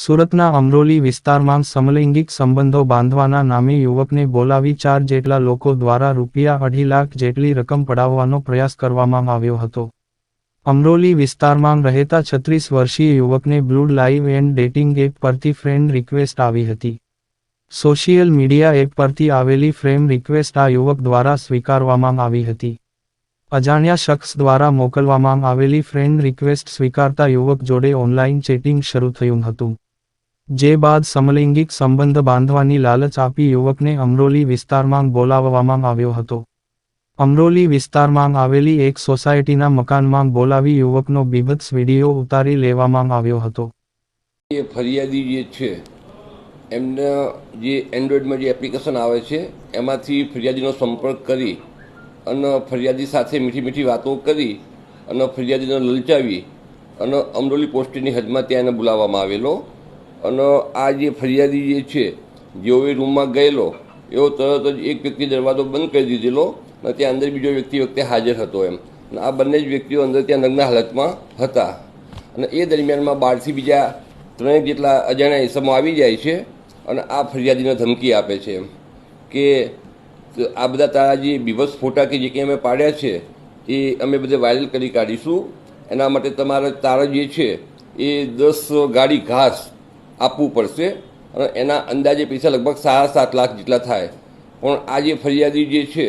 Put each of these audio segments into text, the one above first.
સુરતના અમરોલી વિસ્તારમાં સમલૈંગિક સંબંધો બાંધવાના નામે યુવકને બોલાવી 4 જેટલા લોકો દ્વારા ₹2.5 લાખ જેટલી રકમ પડાવવાનો પ્રયાસ કરવામાં આવ્યો હતો. અમરોલી વિસ્તારમાં રહેતા 36 વર્ષીય યુવકને બ્લૂડ લાઇવ એન્ડ ડેટિંગ એપ પરથી ફ્રેન્ડ રિક્વેસ્ટ આવી હતી. સોશિયલ મીડિયા એપ પરથી આવેલી ફ્રેન્ડ રિક્વેસ્ટ આ યુવક દ્વારા સ્વીકારવામાં આવી હતી. અજાણ્યા શખ્સ દ્વારા મોકલવામાં આવેલી ફ્રેન્ડ રિક્વેસ્ટ સ્વીકારતા યુવક જોડે ઓનલાઈન ચેટિંગ શરૂ થયું હતું. જે બાદ સમલૈંગિક સંબંધ બાંધવાની લાલચ આપી યુવકને અમરોલી વિસ્તારમાં બોલાવવામાં આવ્યો હતો. અમરોલી વિસ્તારમાં આવેલી એક સોસાયટીના મકાનમાં બોલાવી યુવકનો બીભત્સ વિડીયો ઉતારી લેવામાં આવ્યો હતો. એ ફરિયાદી જે છે એમને જે એન્ડ્રોઈડમાં જે એપ્લિકેશન આવે છે એમાંથી ફરિયાદીનો સંપર્ક કરી અને ફરિયાદી સાથે મીઠી મીઠી વાતો કરી અને ફરિયાદીને લલચાવી અને અમરોલી પોસ્ટની હદમાં ત્યાં એને બોલાવવામાં આવેલો. અને આ જે ફરિયાદી જે છે જેવો એ રૂમમાં ગયેલો એવો તરત જ એક વ્યક્તિ દરવાજો બંધ કરી દીધેલો અને ત્યાં અંદર બીજો વ્યક્તિ હાજર હતો એમ. અને આ બંને જ વ્યક્તિઓ અંદર ત્યાં નગ્ન હાલતમાં હતા. અને એ દરમિયાનમાં બહારથી બીજા 3 જેટલા અજાણ્યા ઇસમો આવી જાય છે અને આ ફરિયાદીને ધમકી આપે છે એમ કે આ બધા તારા જે બીભત્સ ફોટા કે જે કંઈ અમે પાડ્યા છે એ અમે બધે વાયરલ કરી કાઢીશું. એના માટે તારા જે છે એ 10 ગાડી ઘાસ આપવું પડશે અને એના અંદાજે પૈસા લગભગ 7.5 લાખ જેટલા થાય. પણ આ જે ફરિયાદી જે છે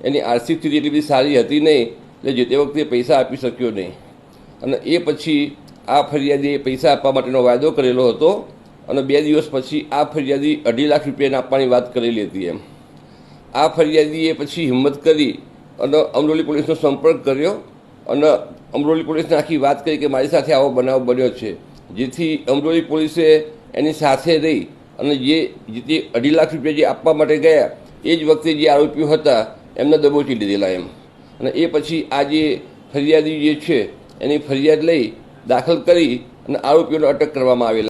એની આર્થિક સ્થિતિ એટલી બધી સારી હતી નહીં એટલે જે તે વખતે પૈસા આપી શક્યો નહીં. અને એ પછી આ ફરિયાદીએ પૈસા આપવા માટેનો વાયદો કરેલો હતો અને 2 દિવસ પછી આ ફરિયાદી ₹2.5 લાખ આપવાની વાત કરેલી હતી એમ. આ ફરિયાદીએ પછી હિંમત કરી અને અમરોલી પોલીસનો સંપર્ક કર્યો અને અમરોલી પોલીસને આખી વાત કરી કે મારી સાથે આવો બનાવ બન્યો છે. જેથી અમરોલી પોલીસે એની સાથે રહી અને જે ₹2.5 લાખ જે આપવા માટે ગયા એ જ વખતે જે આરોપીઓ હતા એમને દબોચી લીધેલા એમ. અને એ પછી આ જે ફરિયાદી જે છે એની ફરિયાદ લઈ દાખલ કરી અને આરોપીઓને અટક કરવામાં આવેલા.